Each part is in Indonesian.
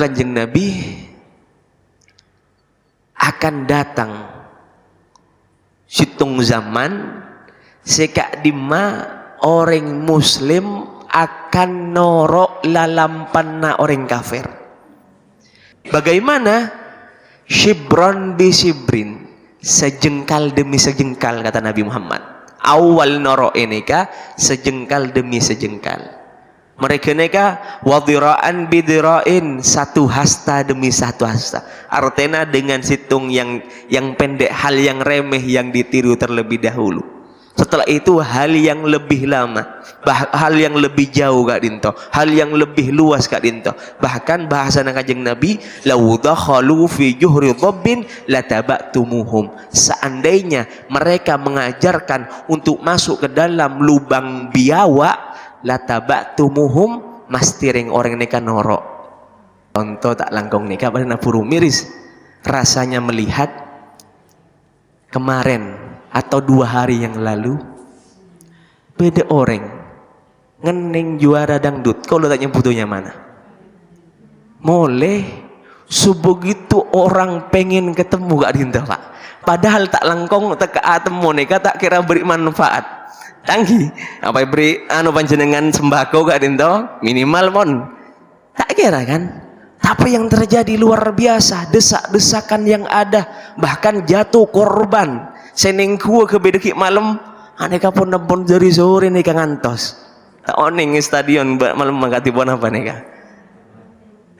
Kanjeng Nabi akan datang situng zaman sekak dima orang muslim akan norok lalampanna orang kafir. Bagaimana? Shibron bi shibrin, sejengkal demi sejengkal, kata Nabi Muhammad. Awal norok ini kah sejengkal demi sejengkal. Mereka neka wadiraan bidirain, satu hasta demi satu hasta. Artinya dengan situng yang pendek, hal yang remeh yang ditiru terlebih dahulu. Setelah itu hal yang lebih lama, hal yang lebih jauh kak dinto, hal yang lebih luas kak dinto. Bahkan bahasa Kanjeng Nabi, lau dakhalu fi juhri dhabbin lataba'tumuhum. Seandainya mereka mengajarkan untuk masuk ke dalam lubang biawak, lataba'tumuhum, mastiring orang neka norok. Contoh tak langkong neka pada napuru miris. Rasanya melihat kemarin atau 2 hari yang lalu beda orang ngening juara dangdut. Kalau tanya butuhnya mana? Moleh sebegitu orang pengen ketemu gak dinta pak. Padahal tak langkong tak ketemu neka tak kira beri manfaat. Tanggi apa beri panjenengan sembako gak dinta minimal mon. Tak kira kan? Tapi yang terjadi luar biasa, desak-desakan yang ada, bahkan jatuh korban. Seneng kuah ke bedeki malam, aneka pun nempon jari sore nih ngantos. Tak oning stadion malam mangkati pun apa nih kak?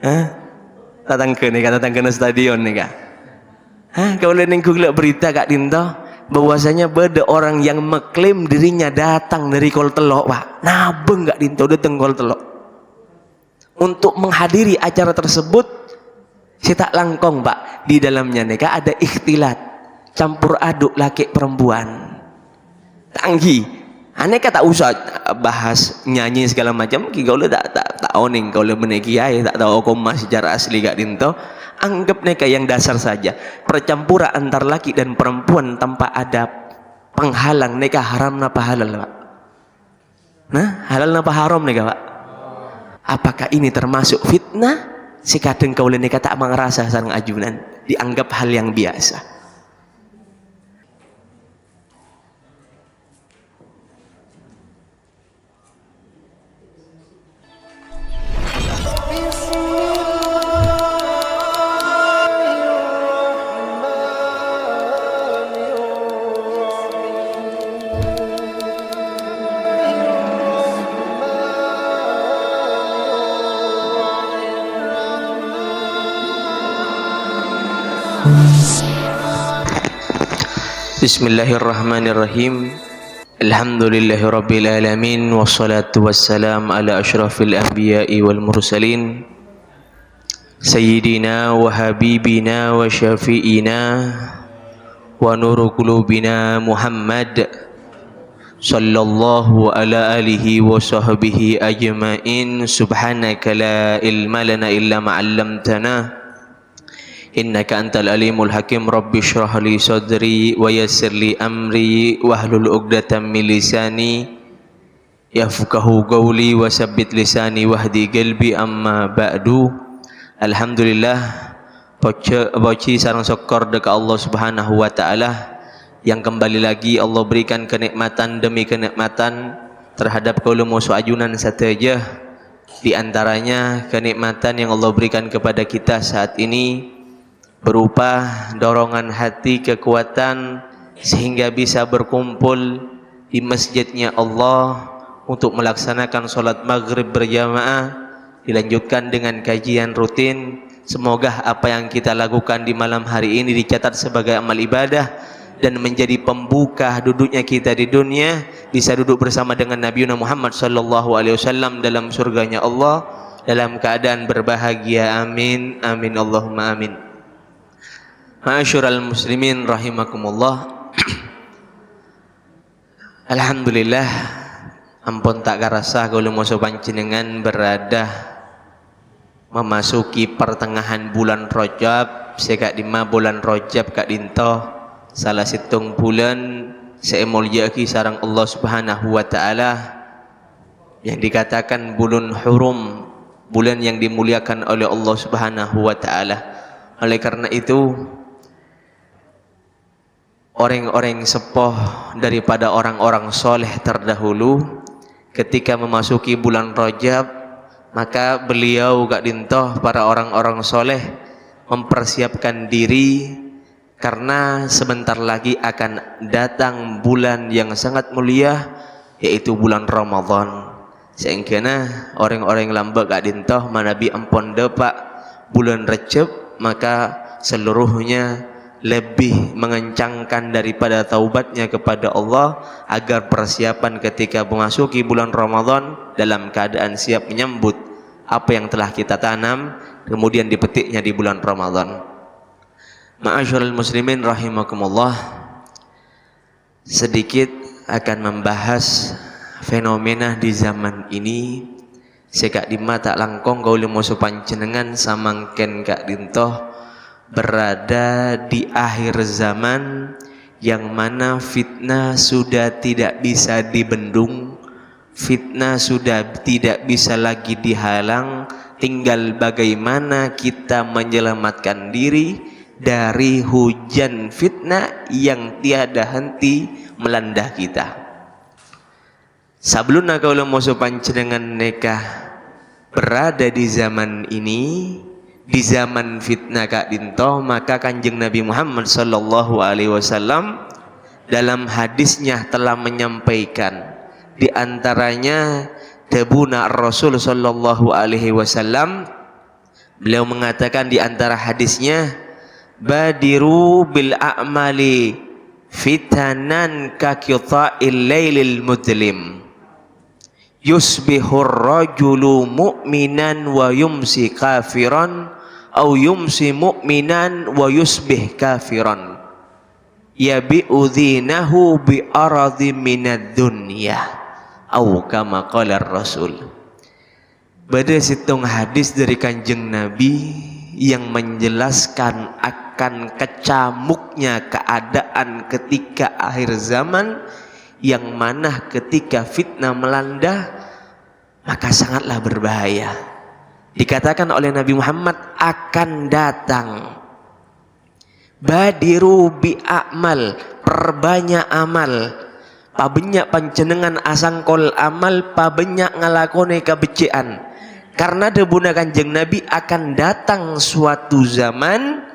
Hah? Datang ke stadion nih kak? Hah? Kau lihat lihat berita kak Dinto, bahwasanya beda orang yang mengklaim dirinya datang dari Kol Telok pak, nabeng kak Dinto datang Kol Telok untuk menghadiri acara tersebut. Si tak langkong pak, di dalamnya nih kak ada ikhtilat, campur aduk laki perempuan. Tanggi aneka tak usah bahas nyanyi segala macam, kau le tak oning, kau le meneki ay tak tahu koma secara asli gak dinto. Anggap neka yang dasar saja, percampuran antar laki dan perempuan tanpa ada penghalang neka haram napa halal pak? Nah halal napa haram neka pak? Apakah ini termasuk fitnah? Si kadang kau le neka tak mengerasa sarang ajunan, dianggap hal yang biasa. Bismillahirrahmanirrahim. Alhamdulillahirabbil alamin, wassalatu wassalam ala asyrafil anbiya'i wal mursalin, sayyidina wa habibina wa syafi'ina wa nuru qulubina Muhammad sallallahu ala alihi wa sahbihi ajma'in. Subhanaka la ilma lana illa ma 'allamtana innaka antal alimul hakim. Rabbi shrah li sadri wa yassir li amri wahlul 'uqdatam min lisani yafqahu qawli wa sabbit lisani wahdi qalbi. Amma ba'du. Alhamdulillah, poci sareng syukur dekat Allah Subhanahu wa taala yang kembali lagi Allah berikan kenikmatan demi kenikmatan terhadap kaula musuh ajunan sateja. Di antaranya kenikmatan yang Allah berikan kepada kita saat ini berupa dorongan hati, kekuatan sehingga bisa berkumpul di masjidnya Allah untuk melaksanakan sholat maghrib berjamaah, dilanjutkan dengan kajian rutin. Semoga apa yang kita lakukan di malam hari ini dicatat sebagai amal ibadah dan menjadi pembuka duduknya kita di dunia, bisa duduk bersama dengan Nabi Muhammad sallallahu alaihi wasallam dalam surganya Allah dalam keadaan berbahagia. Amin amin Allahumma amin. Ma'asyiral muslimin rahimakumullah. Alhamdulillah, ampun tak karasa kalau musuh panjenengan berada memasuki pertengahan bulan Rajab. Sekak 5 bulan Rajab kak dinto salah situng bulan semulyaki sarang Allah Subhanahu wa taala yang dikatakan bulan hurum, bulan yang dimuliakan oleh Allah Subhanahu wa taala. Oleh karena itu orang-orang sepuh daripada orang-orang soleh terdahulu ketika memasuki bulan Rajab, maka beliau gak dintoh para orang-orang soleh mempersiapkan diri karena sebentar lagi akan datang bulan yang sangat mulia, yaitu bulan Ramadan. Sehingga orang-orang lambat gak dintoh manabi ampun depak bulan Rajab, maka seluruhnya lebih mengencangkan daripada taubatnya kepada Allah agar persiapan ketika memasuki bulan Ramadan dalam keadaan siap menyambut apa yang telah kita tanam kemudian dipetiknya di bulan Ramadan. Ma'asyiral muslimin rahimakumullah, sedikit akan membahas fenomena di zaman ini. Sekak dima tak langkong kau lemoso panjenengan samangken kak dintoh berada di akhir zaman yang mana fitnah sudah tidak bisa dibendung, fitnah sudah tidak bisa lagi dihalang, tinggal bagaimana kita menyelamatkan diri dari hujan fitnah yang tiada henti melanda kita. Sebelum kalau mau panjenengan nekah berada di zaman ini, di zaman fitnah kak dintoh, maka Kanjeng Nabi Muhammad sallallahu alaihi wasallam dalam hadisnya telah menyampaikan, di antaranya debuna Rasul sallallahu alaihi wasallam, beliau mengatakan di antara hadisnya, badiru bil a'mali fitanan ka qita'il lailil mudlim, yusbihur rajulu mu'minan wa yumsi kafiran au yumsi mu'minan wa yusbih kafiran yabi'u dhinahu bi aradhi minad dunya au kama qala Rasul. Pada situng hadis dari Kanjeng Nabi yang menjelaskan akan kecamuknya keadaan ketika akhir zaman, yang mana ketika fitnah melanda maka sangatlah berbahaya. Dikatakan oleh Nabi Muhammad akan datang, badiru bi a'mal, perbanyak amal, pabenyak panjenengan asangkol amal, pabenyak ngalakone kabecikan. Karena debuna Kanjeng Nabi akan datang suatu zaman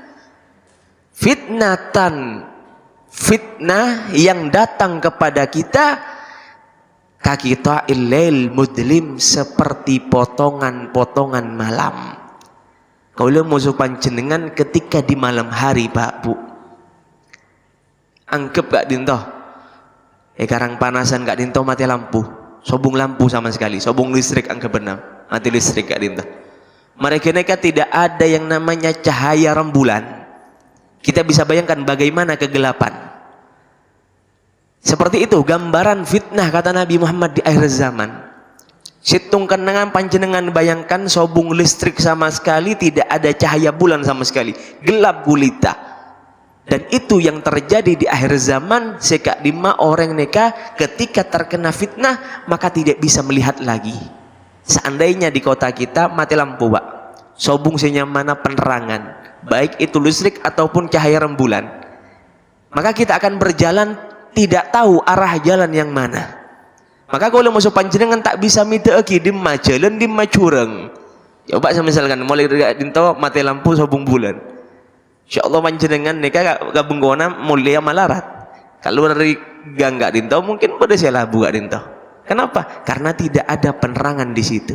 fitnatan, fitnah yang datang kepada kita kakita ilail mudlim, seperti potongan-potongan malam. Kalau musuh panjenengan ketika di malam hari Pak Bu, anggap gak dintoh karang panasan gak dintoh mati lampu, sobung lampu sama sekali, sobung listrik anggap benar mati listrik gak dintoh. Mereka tidak ada yang namanya cahaya rembulan. Kita bisa bayangkan bagaimana kegelapan. Seperti itu gambaran fitnah kata Nabi Muhammad di akhir zaman. Situng kenangan panjenengan bayangkan sobung listrik sama sekali, tidak ada cahaya bulan sama sekali, gelap gulita. Dan itu yang terjadi di akhir zaman. Sekak lima orang neka ketika terkena fitnah maka tidak bisa melihat lagi. Seandainya di kota kita mati lampu Pak, sobung senyamana penerangan, baik itu listrik ataupun cahaya rembulan, maka kita akan berjalan tidak tahu arah jalan yang mana. Maka kalau masuk panjenengan tak bisa mideki di jalan di curang. Coba misalkan mulai dari dinto mati lampu sobung bulan, insyaallah panjenengan neka gabung gona mulia malarat. Kalau dari gangga dinto mungkin pada salah buka dinto. Kenapa? Karena tidak ada penerangan di situ.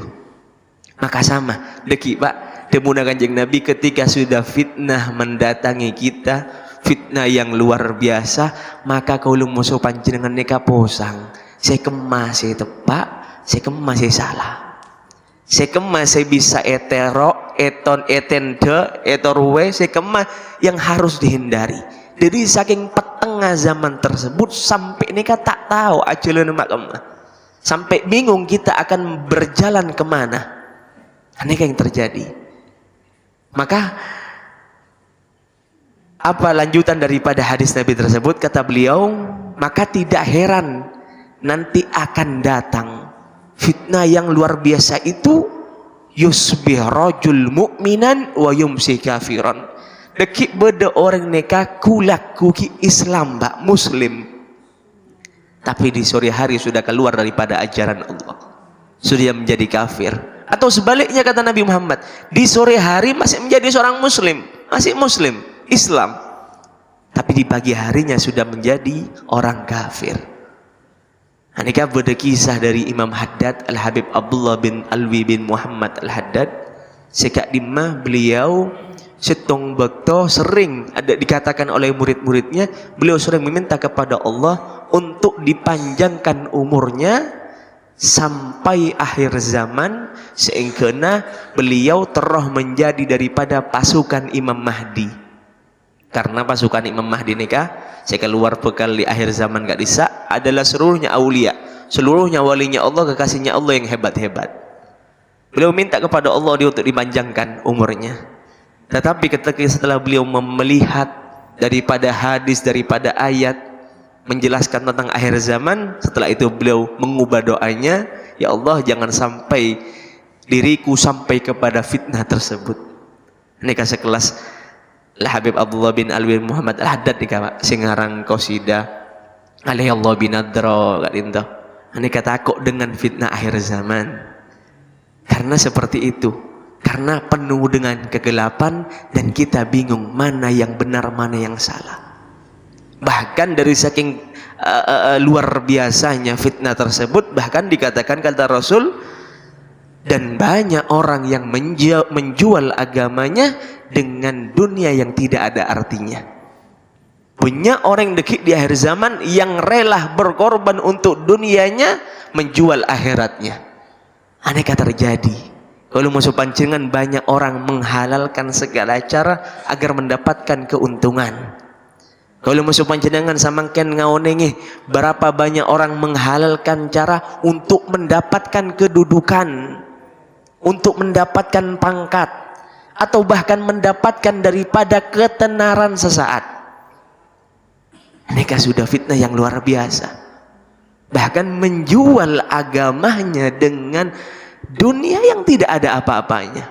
Maka sama deki Pak, demuna Kanjeng Nabi ketika sudah fitnah mendatangi kita, fitnah yang luar biasa, maka kalau musuh panjenengan neka posang, saya kemas saya tepak, saya kemas saya salah, saya kemas saya bisa etero, eton, etende, etorwe, saya kemas yang harus dihindari. Jadi saking petengah zaman tersebut sampai neka tak tahu ajalan makam, sampai bingung kita akan berjalan kemana. Ini yang terjadi. Maka apa lanjutan daripada hadis Nabi tersebut? Kata beliau, maka tidak heran nanti akan datang fitnah yang luar biasa itu yusbih rajul mu'minan wa yumsi kafiran. Dekik beda orang neka kulak kuki Islam bak muslim, tapi di sore hari sudah keluar daripada ajaran Allah, sudah menjadi kafir. Atau sebaliknya kata Nabi Muhammad, di sore hari masih menjadi seorang muslim, masih muslim Islam, tapi di pagi harinya sudah menjadi orang kafir. Anika beda kisah dari Imam Haddad Al-Habib Abdullah bin Alwi bin Muhammad Al-Haddad. Sekak dimah beliau setong bakto sering ada dikatakan oleh murid-muridnya, beliau sering meminta kepada Allah untuk dipanjangkan umurnya sampai akhir zaman, sehingga beliau terus menjadi daripada pasukan Imam Mahdi. Karena pasukan Imam Mahdi nikah saya keluar bekal di akhir zaman gak bisa adalah seluruhnya aulia, seluruhnya walinya Allah, kekasihnya Allah yang hebat-hebat. Beliau minta kepada Allah dia untuk dipanjangkan umurnya. Tetapi ketika setelah beliau melihat daripada hadis, daripada ayat menjelaskan tentang akhir zaman, setelah itu beliau mengubah doanya, ya Allah jangan sampai diriku sampai kepada fitnah tersebut. Ini sekelas Habib Abdullah bin Alwi Muhammad Al-Haddad di singarang qasidah alaihi Allah binadra gak dinto. Ini takut dengan fitnah akhir zaman. Karena seperti itu, karena penuh dengan kegelapan dan kita bingung mana yang benar mana yang salah. Bahkan dari saking luar biasanya fitnah tersebut, bahkan dikatakan kata Rasul, dan banyak orang yang menjual agamanya dengan dunia yang tidak ada artinya. Banyak orang yang dekik di akhir zaman yang rela berkorban untuk dunianya menjual akhiratnya. Aneka terjadi. Kalau masuk pancingan banyak orang menghalalkan segala cara agar mendapatkan keuntungan. Kalau masuk pancingan samangken ngaonenge berapa banyak orang menghalalkan cara untuk mendapatkan kedudukan, untuk mendapatkan pangkat, atau bahkan mendapatkan daripada ketenaran sesaat. Mereka sudah fitnah yang luar biasa. Bahkan menjual agamanya dengan dunia yang tidak ada apa-apanya.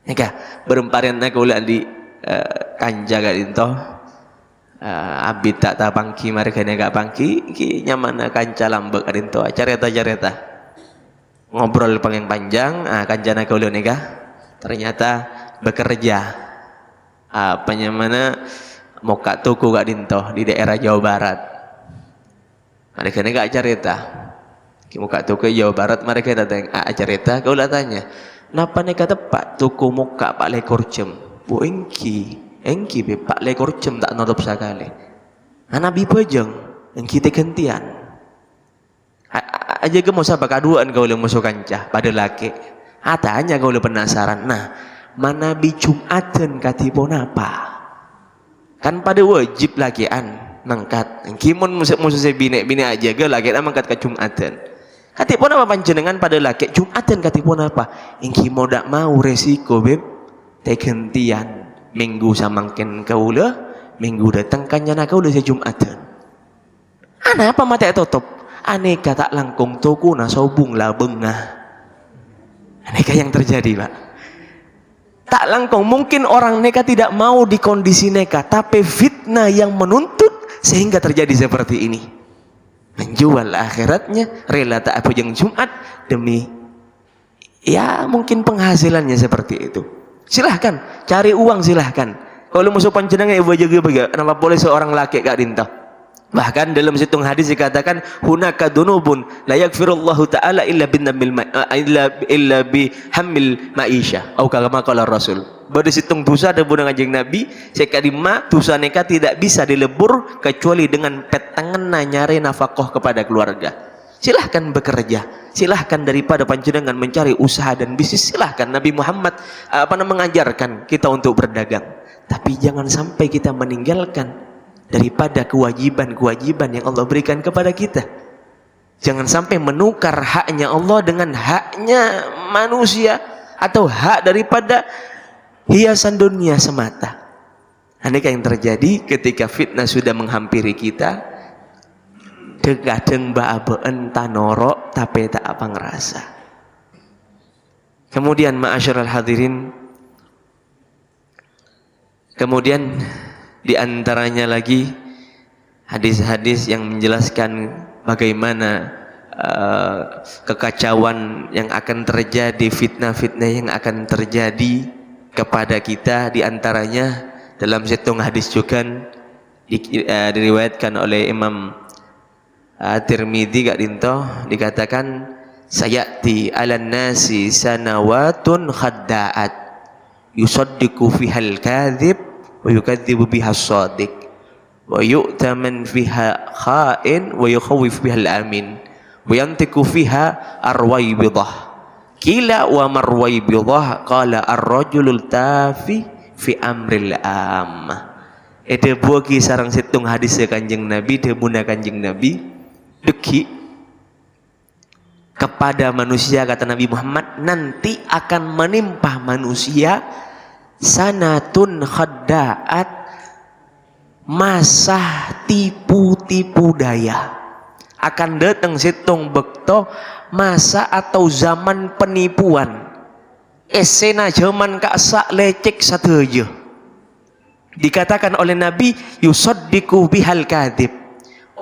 Mereka beremparian nak ulah di kanja gak dinto. Abid tak pangki mereka ni gak pangki ki nyaman kanca lambek gak dinto. Careta-careta. Ngobrol panjang, kanjana kaulian nika ternyata bekerja apa namanya moka tuku gak dintoh di daerah Jawa Barat. Mereka ni gak cerita muka tuku Jawa Barat, mereka datang cerita, kau lah tanya napa nika tepat tuku muka Pak Lekor Cem bu engki be Pak Lekor Cem tak nutup sekali anak bi pejeng engki te gantian aja ke musa bakaduan kau le musuh kancah pada laki tanya kau le penasaran nah mana bi Jumatan katipun apa kan pada wajib lakian mangkat kimun musuh saya bine aja ke laki mangkat ke Jumatan katipun apa panjenengan pada laki Jumatan katipun apa engki mau dak mau resiko beb te gantian minggu samangken kau le minggu datang kanya kau le Jumatan ana apa mata tutup aneka tak langkung toko na sobung lah bengah. Aneka yang terjadi pak tak langkung mungkin orang neka tidak mau di kondisi neka, tapi fitnah yang menuntut sehingga terjadi seperti ini, menjual akhiratnya rela tak apa yang Jumat demi ya mungkin penghasilannya seperti itu. Silahkan cari uang, silahkan kalau musuh panjenengan ibu jaga kenapa boleh seorang laki gak dintah. Bahkan dalam situng hadis dikatakan hunaka dunubun la yaghfirullahu taala illa bihammil maisha atau kama qala Rasul. Pada situng dosa ada bunang kanjeng Nabi sekadima dosa neka tidak bisa dilebur kecuali dengan petangan nyari nafkah kepada keluarga. Silahkan bekerja, silahkan daripada panjenengan mencari usaha dan bisnis, silahkan. Nabi Muhammad mengajarkan kita untuk berdagang, tapi jangan sampai kita meninggalkan daripada kewajiban-kewajiban yang Allah berikan kepada kita. Jangan sampai menukar haknya Allah dengan haknya manusia atau hak daripada hiasan dunia semata. Aneka yang terjadi ketika fitnah sudah menghampiri kita, kadang baabeen tanorok tapi tak apa ngerasa. Kemudian ma'asyiral hadirin, kemudian diantaranya lagi hadis-hadis yang menjelaskan bagaimana kekacauan yang akan terjadi, fitnah-fitnah yang akan terjadi kepada kita. Diantaranya dalam satu hadis juga diriwayatkan oleh Imam Tirmidzi Kak Dinto, dikatakan sayati 'alan nasi sanawatun khadda'at yusaddiqu fihal kadhib wa yukadzibu bihas shadiq wa yu'taman fiha kha'in wa yukhawif bihal amin wa yantiqu fiha arwaybidah kila wa marwaybidah qala ar-rajulul tafi fi amril ammah. Ada buagi sarang setung hadis Kanjeng Nabi, debuna Kanjeng Nabi deki kepada manusia, kata Nabi Muhammad, nanti akan menimpa manusia sanatun khadda'at, masa tipu-tipu daya. Akan datang situng bekto masa atau zaman penipuan. Esena zaman kaksak lecek satu aja. Dikatakan oleh Nabi yusaddiqu bihal kadhib,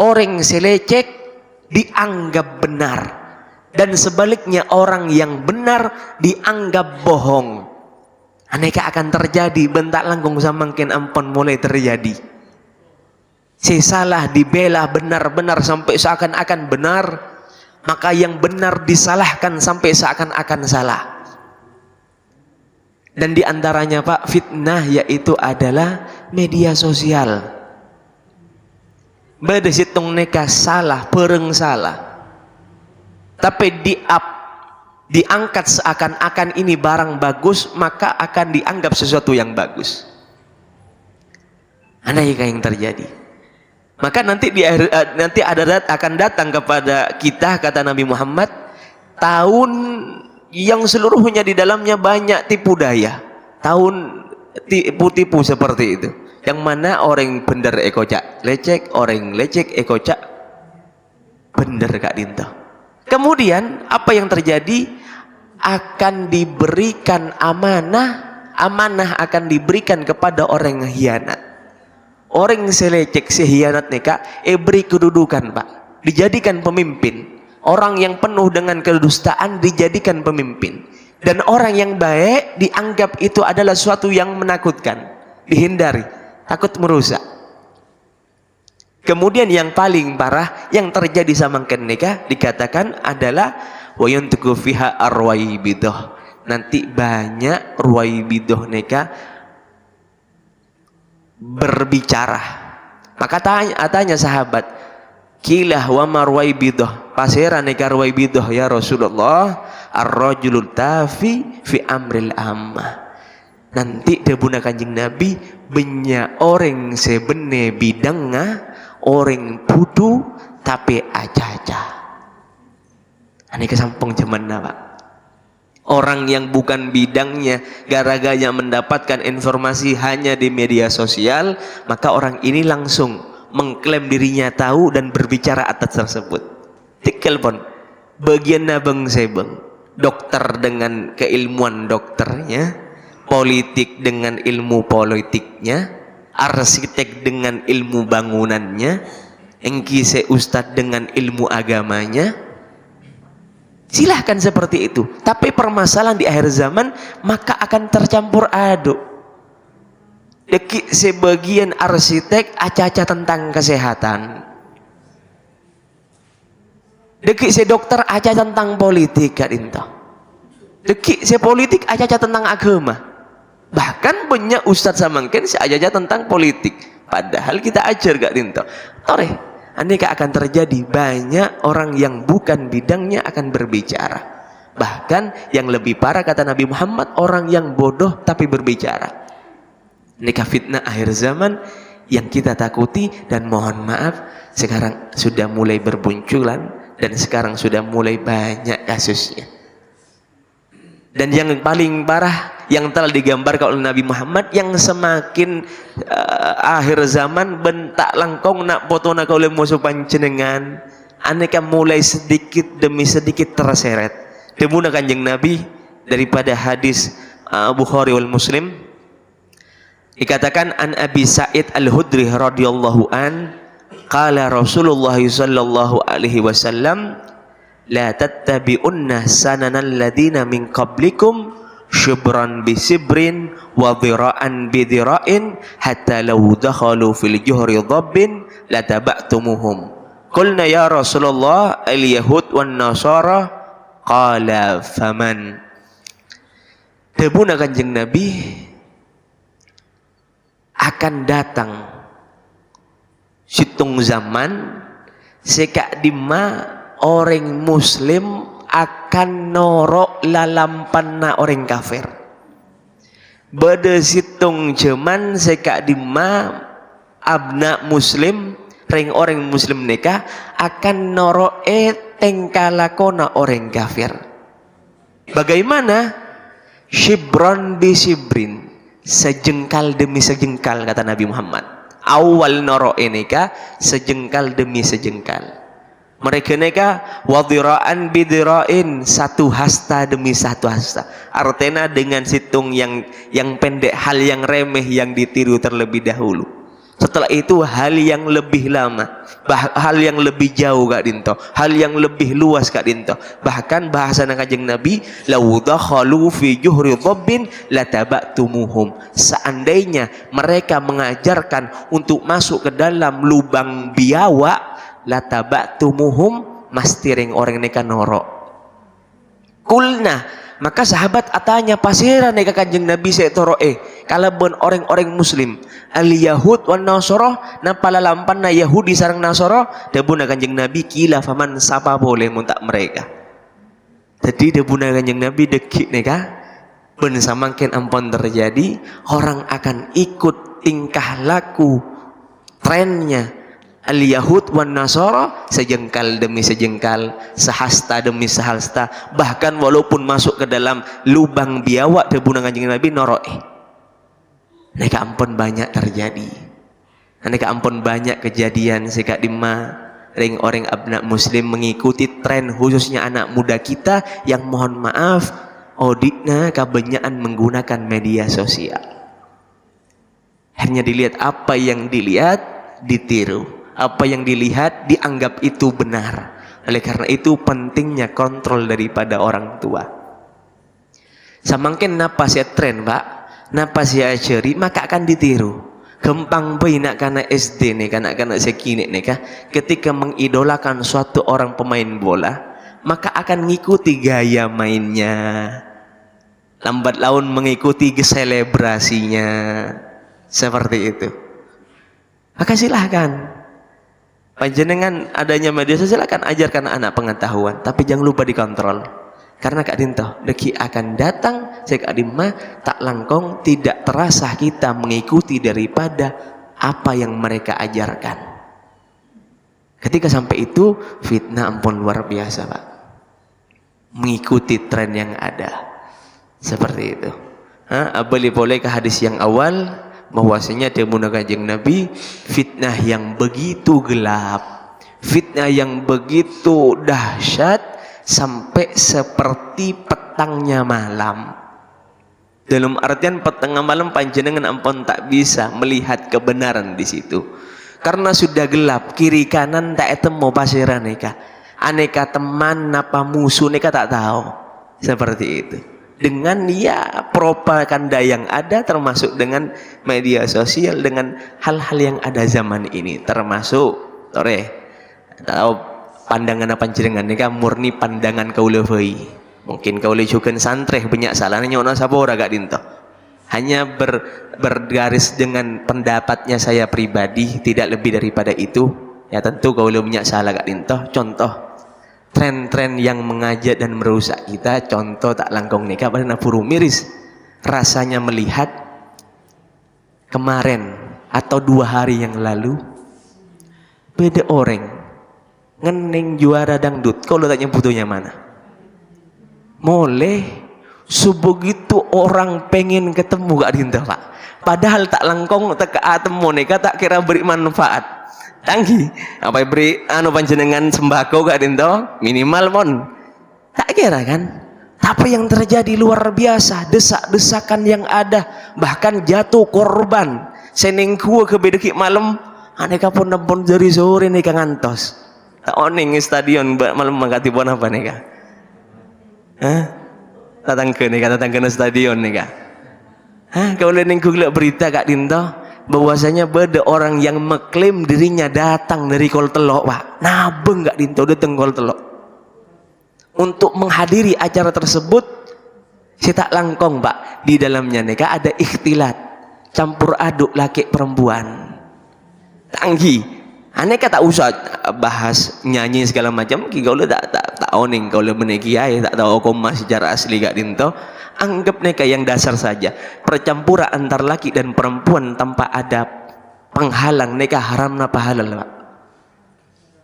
orang selecek dianggap benar, dan sebaliknya orang yang benar dianggap bohong. Aneka akan terjadi bentak langkung samangkin ampun mulai terjadi. Si salah dibela benar-benar sampai seakan-akan benar, maka yang benar disalahkan sampai seakan-akan salah. Dan diantaranya Pak, fitnah yaitu adalah media sosial. Bada situng neka salah, pereng salah, tapi diangkat seakan-akan ini barang bagus, maka akan dianggap sesuatu yang bagus. Aneh yang terjadi. Maka nanti akan datang kepada kita, kata Nabi Muhammad, tahun yang seluruhnya di dalamnya banyak tipu daya, tahun tipu-tipu seperti itu, yang mana orang bener ekocak lecek, orang lecek ekocak bener Kak Dinto. Kemudian apa yang terjadi? Akan diberikan amanah akan diberikan kepada orang yang hianat. Orang selecek sehianat nih Kak, beri kedudukan Pak, dijadikan pemimpin. Orang yang penuh dengan kedustaan dijadikan pemimpin, dan orang yang baik dianggap itu adalah suatu yang menakutkan, dihindari, takut merusak. Kemudian yang paling parah yang terjadi sama nikah dikatakan adalah wayantuku fiha arwaybidah. Nanti banyak ruwaybidah nikah berbicara. Maka tanya sahabat, kilah wa marwaybidah, pasera nikah ruwaybidah ya Rasulullah, ar-rajulul tafi fi amril ammah. Nanti debuna Kanjeng Nabi banyak orang sebene bidangnya, orang putu tapi aja-aja. Ini kesampung zaman Pak. Orang yang bukan bidangnya, gara-gara mendapatkan informasi hanya di media sosial, maka orang ini langsung mengklaim dirinya tahu dan berbicara atas tersebut. Tikel pun bagian nabeng sebeng, dokter dengan keilmuan dokternya, politik dengan ilmu politiknya, arsitek dengan ilmu bangunannya, engkise ustadz dengan ilmu agamanya. Silahkan seperti itu, tapi permasalahan di akhir zaman maka akan tercampur aduk. Deki sebagian arsitek aca-aca tentang kesehatan, deki se dokter aca tentang politik Kak Dinto, deki se politik aca-aca tentang agama. Bahkan banyak ustadz samangken se aja tentang politik, padahal kita ajar Kak Dinto. Tore aneka akan terjadi, banyak orang yang bukan bidangnya akan berbicara. Bahkan yang lebih parah kata Nabi Muhammad, orang yang bodoh tapi berbicara. Nikah fitnah akhir zaman yang kita takuti, dan mohon maaf sekarang sudah mulai berbunculan dan sekarang sudah mulai banyak kasusnya. Dan yang paling parah yang telah digambarkan oleh Nabi Muhammad, yang semakin akhir zaman bentak langkong nak foto nak oleh musuh panjenengan, aneka mulai sedikit demi sedikit terseret. Demuna Kanjeng Nabi daripada hadis Bukhari wal Muslim, dikatakan an Abi Sa'id Al-Hudri radhiyallahu an qala Rasulullah sallallahu alaihi wasallam la tattabi'unna sananal ladina min qablikum shibran bi sibrin wa dhira'an bi dhira'in hatta law dakhalu fil juhri dhabbin lataba'tumuhum. Qulna ya Rasulullah al yahud wan nasara qala faman. Debuna Kanjeng Nabi akan datang situng zaman sekak dima orang muslim akan norok lalampanna orang kafir. Beda situng zaman sekak dima abna muslim ring orang muslim neka akan norok tengkalakona orang kafir. Bagaimana? Shibron bi shibrin, sejengkal demi sejengkal kata Nabi Muhammad. Awal norok ini kah sejengkal demi sejengkal. Mereka neka wadhiraan bidirain, satu hasta demi satu hasta. Artinya dengan situng yang pendek, hal yang remeh yang ditiru terlebih dahulu. Setelah itu hal yang lebih lama, hal yang lebih jauh Kak Dinto, hal yang lebih luas Kak Dinto. Bahkan bahasa Kanjeng Nabi, lau dakhalu fi juhri dhabbin lataba'tumuhum. Seandainya mereka mengajarkan untuk masuk ke dalam lubang biawak, lataba'tumuhum, mastiring orang neka norok. Kulna, maka sahabat atanya pasiran neka Kanjeng Nabi setoroe kalabon orang-orang muslim al yahud wan nasara na palalampan na Yahudi sareng Nasara debuna Kanjeng Nabi kila faman sapa boleh muntak mereka. Jadi debuna Kanjeng Nabi dekik neka ben samangken ampun terjadi orang akan ikut tingkah laku trennya al yahud wan nasara sejengkal demi sejengkal, sehasta demi sehasta, bahkan walaupun masuk ke dalam lubang biawak debuna Kanjeng Nabi noroe. Neka ampun banyak terjadi. Neka ampun banyak kejadian sekak dima ring orang abna muslim mengikuti tren khususnya anak muda kita yang mohon maaf odikna kebanyakan menggunakan media sosial. Hanya dilihat apa yang dilihat ditiru, apa yang dilihat dianggap itu benar. Oleh karena itu pentingnya kontrol daripada orang tua. Samangken napa sia tren Pak? Napa sia ceri maka akan ditiru. Gempang bayi nak kana SD nih, kanak-kanak sekini nih kah, ketika mengidolakan suatu orang pemain bola, maka akan ngikuti gaya mainnya. Lambat laun mengikuti selebrasinya. Seperti itu. Maka silahkan. Panjenengan adanya media sosial akan ajarkan anak pengetahuan, tapi jangan lupa dikontrol. Karena Kak Dinto, deki akan datang, Kak Dima tak langkong tidak terasa kita mengikuti daripada apa yang mereka ajarkan. Ketika sampai itu fitnah ampun luar biasa Pak. Mengikuti tren yang ada. Seperti itu. Boleh ke hadis yang awal bahwasanya demunah Kanjeng Nabi fitnah yang begitu gelap, fitnah yang begitu dahsyat sampai seperti petangnya malam. Dalam artian petangnya malam panjenengan ampun tak bisa melihat kebenaran di situ. Karena sudah gelap, kiri kanan tak ketemu pasiran neka. Aneka teman napa musuh neka tak tahu. Seperti itu. Dengan ya propaganda yang ada termasuk dengan media sosial, dengan hal-hal yang ada zaman ini termasuk tahu pandangan apa jenengan nika murni pandangan kaula bayi. Mungkin kaula jukeun santreh banyak salahnya nyona sabora Kak Dinto. Hanya bergaris dengan pendapatnya saya pribadi, tidak lebih daripada itu. Ya tentu kaula banyak salah Kak Dinto. Contoh tren-tren yang mengajak dan merusak kita, contoh tak langkong nika pada napuru miris. Rasanya melihat kemarin atau 2 hari yang lalu beda orang ngening juara dangdut, kau lo tanya butuhnya mana? Moleh sebegitu orang pengen ketemu Kak Dinto Pak. Padahal tak langkong tak ketemu neka tak kira beri manfaat. Tanggi apa beri panjenengan sembako Kak Dinto minimal mon. Tak kira kan? Tapi yang terjadi luar biasa, desak-desakan yang ada, bahkan jatuh korban. Senengku ke bedeki malam, aneka pun nepon dari sore nih ngantos. Tak oning stadion malam mengganti pon apa nih kak? Hah? Datang ke stadion nih kak? Hah? Kau lihat nengku berita kak Dinto, bahwasanya ada orang yang mengklaim dirinya datang dari Kol Telok, pak. Nabeng kak Dinto datang Kol Telok. Untuk menghadiri acara tersebut, saya tak langkong pak, di dalamnya neka ada ikhtilat, campur aduk laki perempuan, tanggi, aneka tak usah bahas nyanyi segala macam, kau tak oning, kau meneki ay, tak tahu koma secara asli gak Dinto, anggap neka yang dasar saja, percampuran antar laki dan perempuan tanpa ada penghalang, neka haram napa halal pak?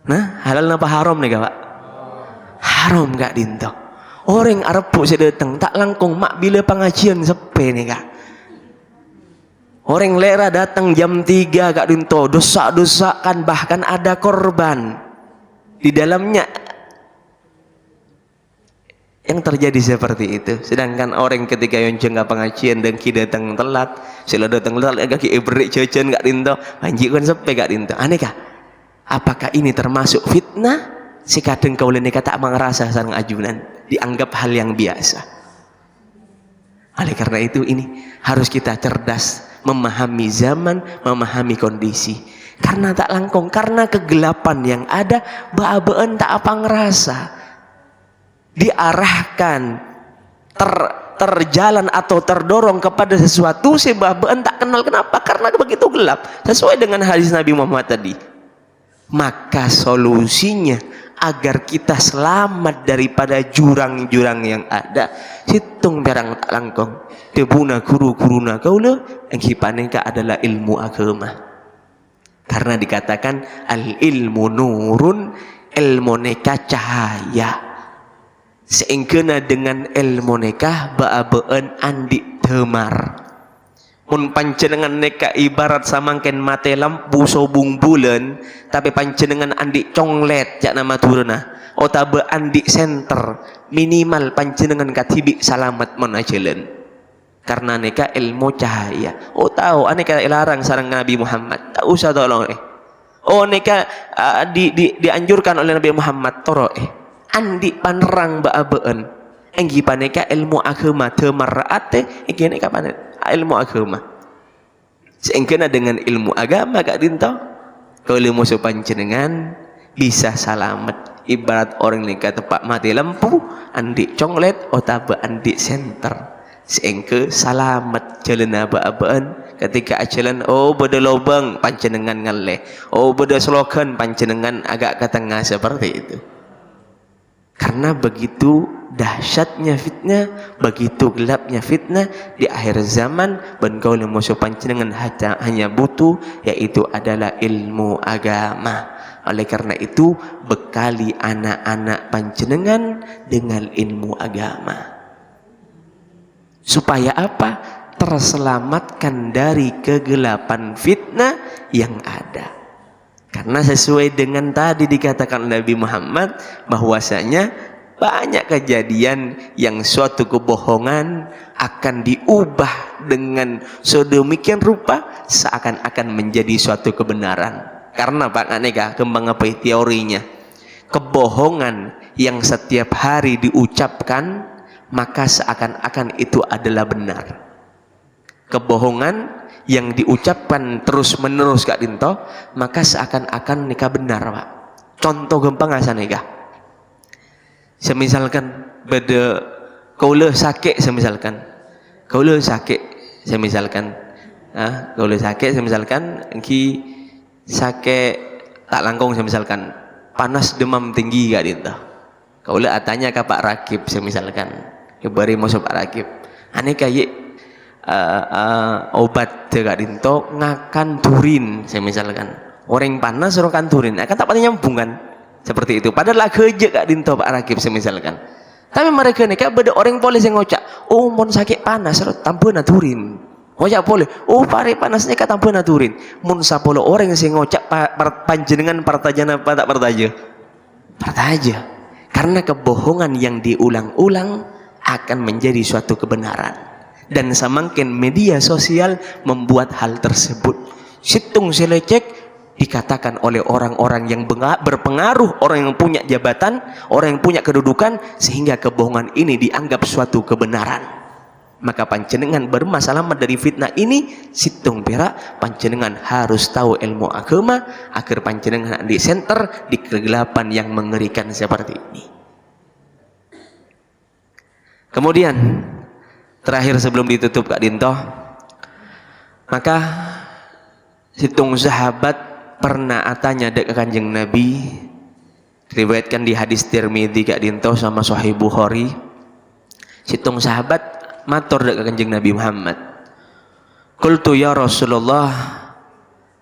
Nah, halal napa haram neka pak? Haram gak Dinto. Orang Arab pun saya datang tak langkung mak bila pengajian sepe nih kak. Orang lera datang jam 3 kak Dinto, dosa-dosakan, bahkan ada korban di dalamnya. Yang terjadi seperti itu. Sedangkan orang ketika yang jengah pengajian dan kita datang telat, sila datang telat agak ibrik jajan kak Dinto, panjikan sepe kak Dinto. Aneh kah? Apakah ini termasuk fitnah? Si kadang kau leni kata mengerasa sarang ajunan, dianggap hal yang biasa. Oleh karena itu ini harus kita cerdas, memahami zaman, memahami kondisi. Karena tak langkung, karena kegelapan yang ada, baabeen tak apa ngerasa. Diarahkan, terjalan atau terdorong kepada sesuatu, si baabeen tak kenal kenapa, karena begitu gelap. Sesuai dengan hadis Nabi Muhammad tadi. Maka solusinya agar kita selamat daripada jurang-jurang yang ada, hitung berang tak langkong tebuna guru-guruna kaula engkipaneka adalah ilmu agama. Karena dikatakan al ilmu nurun, ilmu neka cahaya. Seengkena dengan ilmu neka baabeen andi temar. Mun panjenengan neka ibarat samangken mate lampu sobung bulan, tapi panjenengan andi conglet jak nama turuna, otabe andi center, minimal panjenengan katibi salamat menajelan. Karena neka ilmu cahaya. Oh tahu aneka larang sarang Nabi Muhammad, tak usah tolong Oh neka dianjurkan oleh Nabi Muhammad toro andi panerang baabeen. Enggi paneka ilmu agama temaraate, enggi neka panen ilmu agama. Seengkena dengan ilmu agama kak Dinto, kalau musuh panjenengan bisa selamat. Ibarat orang nikah tepak mati lampu, andi conglet, otaba andi center. Seengke selamat jalan aba-abaan. Ketika ajalan, oh beda lobang panjenengan ngaleh, oh beda slogan panjenengan agak ke tengah seperti itu. Karena begitu dahsyatnya fitnah, begitu gelapnya fitnah di akhir zaman, dan kau musuh panjenengan hanya butuh, yaitu adalah ilmu agama. Oleh karena itu bekali anak-anak panjenengan dengan ilmu agama. Supaya apa? Terselamatkan dari kegelapan fitnah yang ada. Karena sesuai dengan tadi dikatakan Nabi Muhammad, bahwasanya banyak kejadian yang suatu kebohongan akan diubah dengan sedemikian rupa seakan-akan menjadi suatu kebenaran. Karena Pak Aneka kembang apa teorinya, kebohongan yang setiap hari diucapkan maka seakan-akan itu adalah benar. Kebohongan yang diucapkan terus menerus kak Dinto, maka seakan-akan nikah benar pak. Contoh gampang asa nikah. Semisalkan beda kaula sakit, semisalkan kaula sakit, semisalkan kaula sakit, semisalkan engki sakit tak langkung, semisalkan panas demam tinggi kak Dinto. Kaula tanya ke Pak Rakib, semisalkan kebari masuk Pak Rakib, aneh kayak obat kak Dinto ngakan turin, semisalkan orang panas suruh kan turin, akan tak pada nyambung kan seperti itu. Padahal kerja kak Dinto Pak Rakib semisalkan. Tapi mereka nih kayak beda orang boleh yang ngocak, oh mau sakit panas tanpa naturin, ngocak boleh, oh pare panasnya kata tanpa naturin. Mun sapolo orang yang ngocak panjenengan partaja apa tak partaja? Partaja. Karena kebohongan yang diulang-ulang akan menjadi suatu kebenaran. Dan semakin media sosial membuat hal tersebut. Situng selecek dikatakan oleh orang-orang yang berpengaruh, orang yang punya jabatan, orang yang punya kedudukan, sehingga kebohongan ini dianggap suatu kebenaran. Maka panjenengan bermasalah dari fitnah ini, situng perak panjenengan harus tahu ilmu agama agar panjenengan di center di kegelapan yang mengerikan seperti ini. Kemudian terakhir sebelum ditutup Kak Dinto, maka situng sahabat pernah tanya dek Kanjeng Nabi, diriwayatkan di hadis Tirmidzi Kak Dinto sama Sahih Bukhari. Situng sahabat matur dek Kanjeng Nabi Muhammad, qultu ya Rasulullah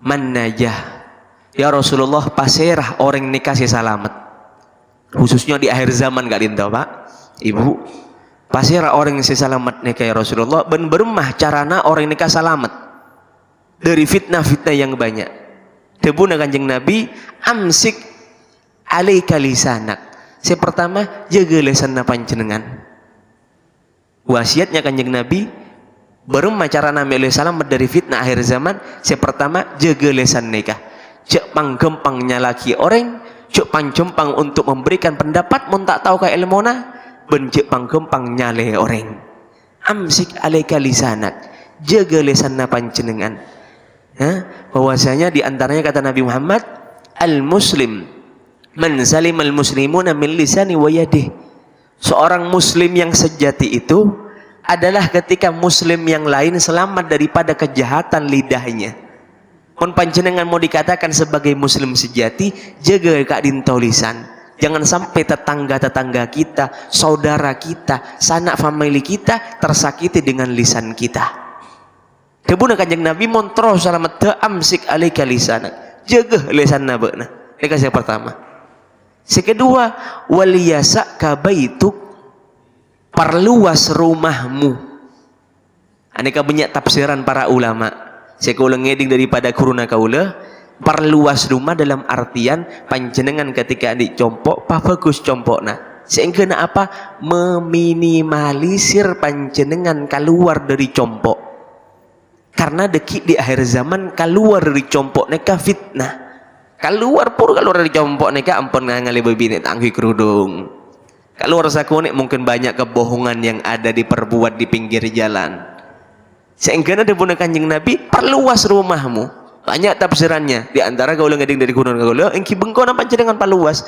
man najah, ya Rasulullah pasirah orang nikah si selamat, khususnya di akhir zaman Kak Dinto Pak Ibu, pasirah orang si selamat nikah ya Rasulullah, ben bermah carana orang nikah selamat dari fitnah-fitnah yang banyak. Debuna Kanjeng Nabi, amsik alaika lisanak, si pertama jaga lisanna panjenengan. Wasiatnya Kanjeng Nabi berumah cara Nabi selamat dari fitnah akhir zaman. Yang pertama jaga lisan nikah, cek panggempang nyalaki orang, cek pancempang untuk memberikan pendapat mun tak tahu ka ilmona, ben cek panggempang nyale orang. Amsik alaika lisanak, jaga lisanna panjenengan. Bahwasanya di antaranya kata Nabi Muhammad, al muslim man salimal muslimuna min lisani wa yadihi. Seorang muslim yang sejati itu adalah ketika muslim yang lain selamat daripada kejahatan lidahnya. Mun panjenengan mau dikatakan sebagai muslim sejati, jaga Kak Dinto lisan. Jangan sampai tetangga-tetangga kita, saudara kita, sanak famili kita tersakiti dengan lisan kita. Debuna Kanjeng Nabi montro selamat amsik alaika lisanak, jaga lisan nabana. Ini yang pertama. Sekedua, waliyasa kabaituk, perluas rumahmu. Aneka banyak tafsiran para ulama. Saya ulang ngeding daripada kuruna kaula, perluas rumah dalam artian panjenengan ketika dicompok, pa bagus compokna. Sehingga apa? Meminimalisir panjenengan keluar dari compok. Karena dekik di akhir zaman keluar dari compok neka fitnah. Keluar dari compok neka ampun ngali bebini tangki kerudung. Keluar saku nek mungkin banyak kebohongan yang ada diperbuat di pinggir jalan. Sehingga ada pun Kanjeng Nabi, perluas rumahmu. Banyak tafsirannya. Di antara kaula ngeding dari gunung kaula, engki bengkona panjenengan perluas.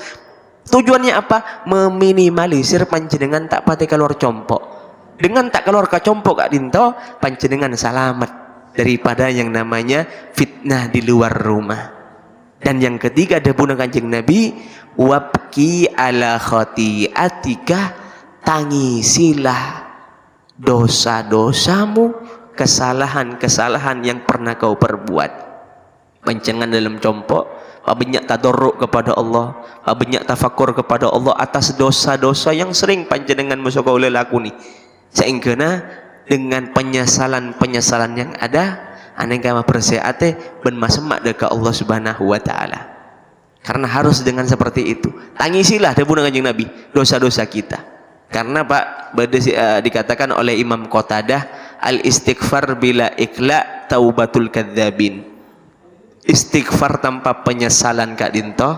Tujuannya apa? Meminimalisir panjenengan tak pati keluar compok. Dengan tak keluar ke compok Kak Dinto, panjenengan selamat daripada yang namanya fitnah di luar rumah. Dan yang ketiga ada pun Kanjeng Nabi, wabki ala khati'atika, tangisilah dosa-dosamu, kesalahan-kesalahan yang pernah kau perbuat. Panjenengan dalam compok, banyak tadarruk kepada Allah, banyak tafakur kepada Allah atas dosa-dosa yang sering panjenengan musuh kau lakuni. Sehingga dengan penyesalan-penyesalan yang ada, aneka perseate ben masemak dekat Allah Subhanahu wa taala. Karena harus dengan seperti itu. Tangisilah debuna Kanjeng Nabi dosa-dosa kita. Karena Pak dikatakan oleh Imam Qatadah, al istighfar bila ikla taubatul kadzabin. Istighfar tanpa penyesalan Kak Dinto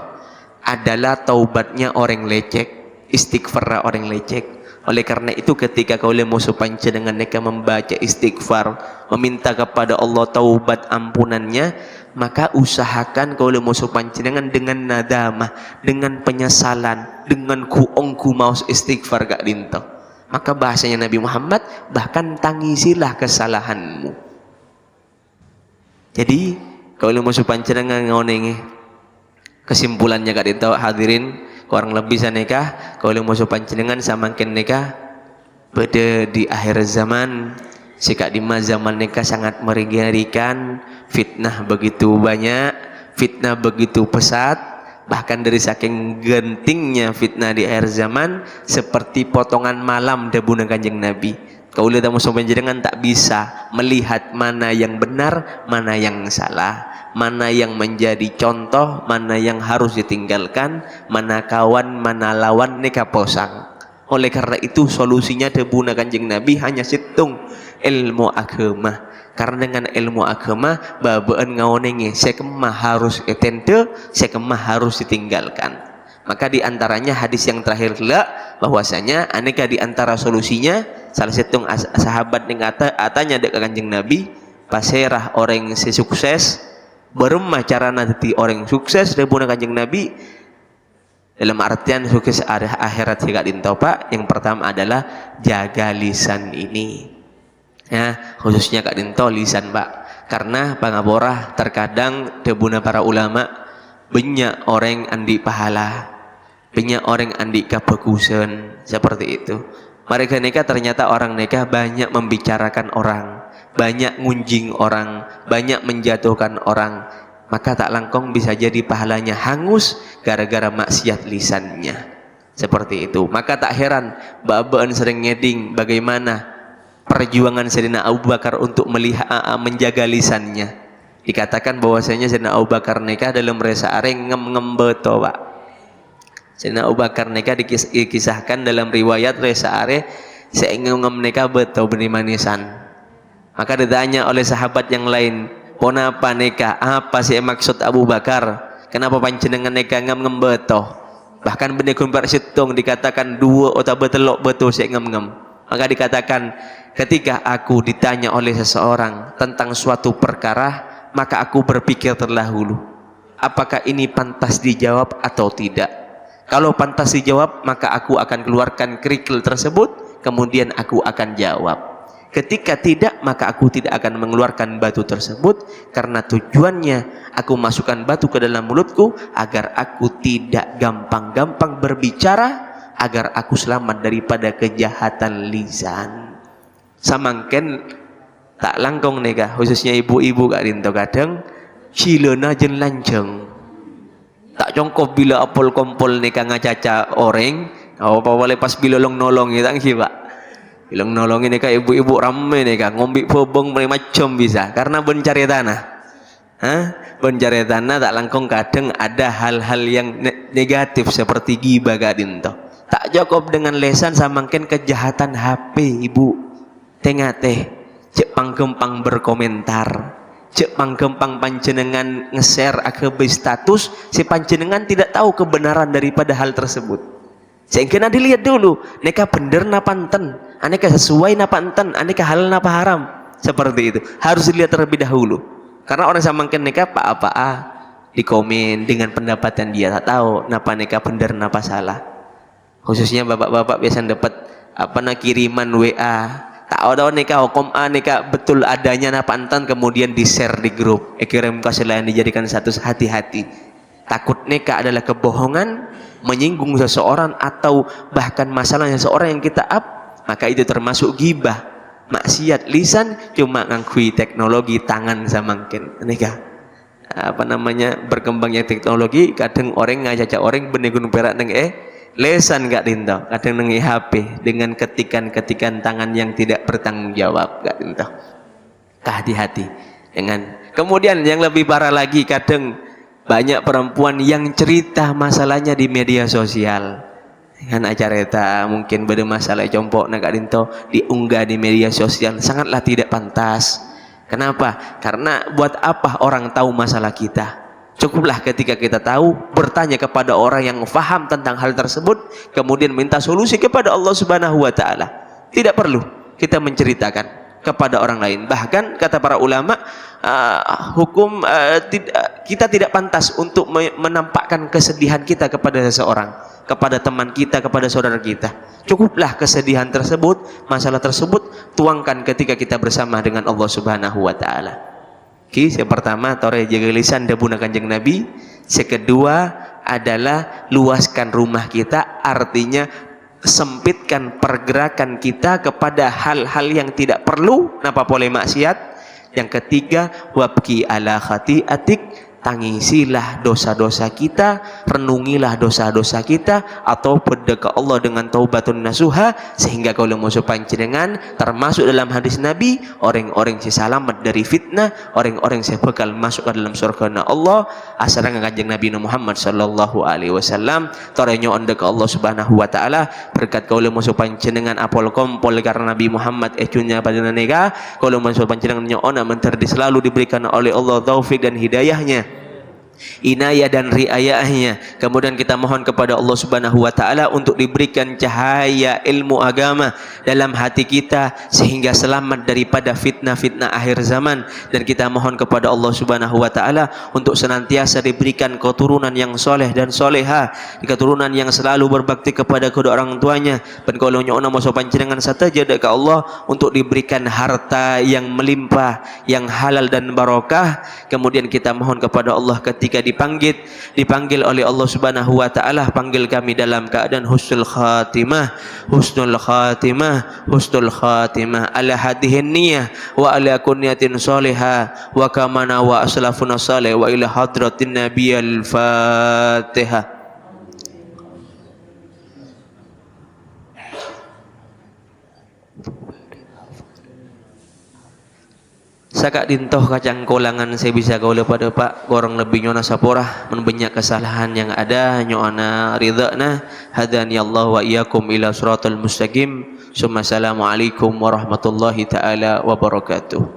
adalah taubatnya orang lecek. Istighfar orang lecek. Oleh karena itu ketika kau musuh panjenengan mereka membaca istighfar, meminta kepada Allah taubat ampunannya, maka usahakan kau musuh panjenengan dengan nadamah, dengan penyesalan, dengan kuongku mau istighfar Kak Dinto. Maka bahasanya Nabi Muhammad, bahkan tangisilah kesalahanmu. Jadi kau musuh panjenengan ngonenge. Kesimpulannya Kak Dinto hadirin, kurang lebih saneka kalau musuh panjenengan samakin neka pada di akhir zaman sikak di zaman neka sangat mengerikan, fitnah begitu banyak, fitnah begitu pesat, bahkan dari saking gentingnya fitnah di akhir zaman seperti potongan malam debuna Kanjeng Nabi. Kau lihat musuh panjenengan tak bisa melihat mana yang benar, mana yang salah, mana yang menjadi contoh, mana yang harus ditinggalkan, mana kawan, mana lawan, neka posang. Oleh karena itu solusinya debuna Kanjeng Nabi hanya situng ilmu agama. Karena dengan ilmu agama babaan ngaonenge sekemah harus etende, sekemah harus ditinggalkan. Maka di antaranya hadis yang terakhir lah bahwasanya aneka di antara solusinya salah satu sahabat yang atanya dekat Kanjeng Nabi paserah orang sukses beremah cara nanti orang sukses debuna Kanjeng Nabi dalam artian sukses akhirat juga dintopa. Yang pertama adalah jaga lisan ini ya, khususnya Kak Dinto lisan Pak, karena pangaborah terkadang debuna para ulama banyak orang andi pahala, banyak orang andi kebagusan seperti itu. Mereka nikah ternyata orang nikah banyak membicarakan orang, banyak ngunjing orang, banyak menjatuhkan orang, maka tak langkong bisa jadi pahalanya hangus gara-gara maksiat lisannya seperti itu. Maka tak heran babaan sering ngeding bagaimana perjuangan Sayyidina Abu Bakar untuk melihat menjaga lisannya. Dikatakan bahwasanya Sayyidina Abu Bakar nikah dalam resa are ngem beto Pak. Sayyidina Abu Bakar nikah dikisahkan dalam riwayat resa are seingem nikah beto beni manisan. Maka ditanya oleh sahabat yang lain, "Ponapa nikah? Apa sih maksud Abu Bakar? Kenapa panjenengan nikah ngem beto?" Bahkan beni kumbar situng dikatakan dua atau betelok beto seingem. Maka dikatakan ketika aku ditanya oleh seseorang tentang suatu perkara, maka aku berpikir terlahulu apakah ini pantas dijawab atau tidak. Kalau pantas dijawab, maka aku akan keluarkan kerikil tersebut, kemudian aku akan jawab. Ketika tidak, maka aku tidak akan mengeluarkan batu tersebut, karena tujuannya aku masukkan batu ke dalam mulutku agar aku tidak gampang-gampang berbicara, agar aku selamat daripada kejahatan lisan. Samangken tak langkong nega, khususnya ibu-ibu Kak Dinto kadang cilena jen lanceng. Tak congkop bila apol kompol neka ngacaca orang, apa boleh pas bilolong nolong ya tak Pak. Bilong nolong ini kak ibu-ibu ramai neka ngombe pobong macam bisa karena bencari tanah. Bencari tanah tak langkong kadang ada hal-hal yang negatif seperti gibah Kak Dinto. Tak cukup dengan lesan samangken kejahatan HP ibu. Tengah teh cek panggempang berkomentar, cek panggempang panjenengan nge-share akebe status, si panjenengan tidak tahu kebenaran daripada hal tersebut. Sehingga dilihat dulu, neka bener napa enten, aneka sesuai napa enten, aneka halal napa haram. Seperti itu harus dilihat terlebih dahulu. Karena orang samangken neka apa di komen dengan pendapatan dia tak tahu napa neka bener napa salah. Khususnya bapak-bapak biasa dapat kiriman WA, tak ada neka hukum neka betul adanya napa enten, kemudian di share di grup, kirim ke selain dijadikan status. Hati-hati, takut neka adalah kebohongan, menyinggung seseorang atau bahkan masalahnya seseorang yang kita maka itu termasuk gibah, maksiat lisan. Cuma ngakui teknologi tangan samangken neka berkembangnya teknologi, kadang orang ngajaca orang benegun perak neng lesan Kak Dinto, kadang nengi HP dengan ketikan-ketikan tangan yang tidak bertanggung jawab Kak Dinto. Hati-hati dengan. Kemudian yang lebih parah lagi, kadang banyak perempuan yang cerita masalahnya di media sosial. Kan acara eta mungkin beda masalah compok Kak Dinto diunggah di media sosial, sangatlah tidak pantas. Kenapa? Karena buat apa orang tahu masalah kita? Cukuplah ketika kita tahu, bertanya kepada orang yang faham tentang hal tersebut, kemudian minta solusi kepada Allah Subhanahu wa taala. Tidak perlu kita menceritakan kepada orang lain. Bahkan kata para ulama, kita tidak pantas untuk menampakkan kesedihan kita kepada seseorang, kepada teman kita, kepada saudara kita. Cukuplah kesedihan tersebut, masalah tersebut tuangkan ketika kita bersama dengan Allah Subhanahu wa taala. Yang pertama, tore jaga lisan debuna Kanjeng Nabi. Yang kedua adalah luaskan rumah kita, artinya sempitkan pergerakan kita kepada hal-hal yang tidak perlu, napa boleh maksiat. Yang ketiga, wabki ala khati'atik, tangisilah dosa-dosa kita, renungilah dosa-dosa kita, atau berdekat Allah dengan taubatun nasuha, sehingga kalau masuk panjenengan termasuk dalam hadis Nabi, orang-orang yang selamat dari fitnah, orang-orang yang bakal masuk ke dalam surga Allah. Asarang kanjeng Nabi Muhammad sallallahu alaihi wasallam torenyo ondek Allah subhanahu wa ta'ala, berkat kalau masuk panjenengan apol kompol karena Nabi Muhammad ecunya pada nega, kalau masuk panjenengan nyoona menterdi selalu diberikan oleh Allah taufik dan hidayahnya, inayah dan riayahnya. Kemudian kita mohon kepada Allah subhanahu wa ta'ala untuk diberikan cahaya ilmu agama dalam hati kita, sehingga selamat daripada fitnah-fitnah akhir zaman. Dan kita mohon kepada Allah subhanahu wa ta'ala untuk senantiasa diberikan keturunan yang soleh dan soleha, keturunan yang selalu berbakti kepada kedua orang tuanya. Dan kalau nyona mau panjenengan saja dekat Allah untuk diberikan harta yang melimpah, yang halal dan barokah. Kemudian kita mohon kepada Allah ketika dipanggil oleh Allah subhanahu wa ta'ala, panggil kami dalam keadaan husnul khatimah, husnul khatimah, husnul khatimah ala hadihin niyah wa ala kunyatin salihah wa kamana wa aslafuna salih wa ila hadratin nabiyil fatihah. Sakak dintoh kacang kolangan saya bisa kau pada Pak korang lebih nyona saporah menbanyak kesalahan yang ada nyona ridhana hadani Allah wa iyyakum ila siratal mustaqim. Assalamualaikum warahmatullahi taala wabarakatuh.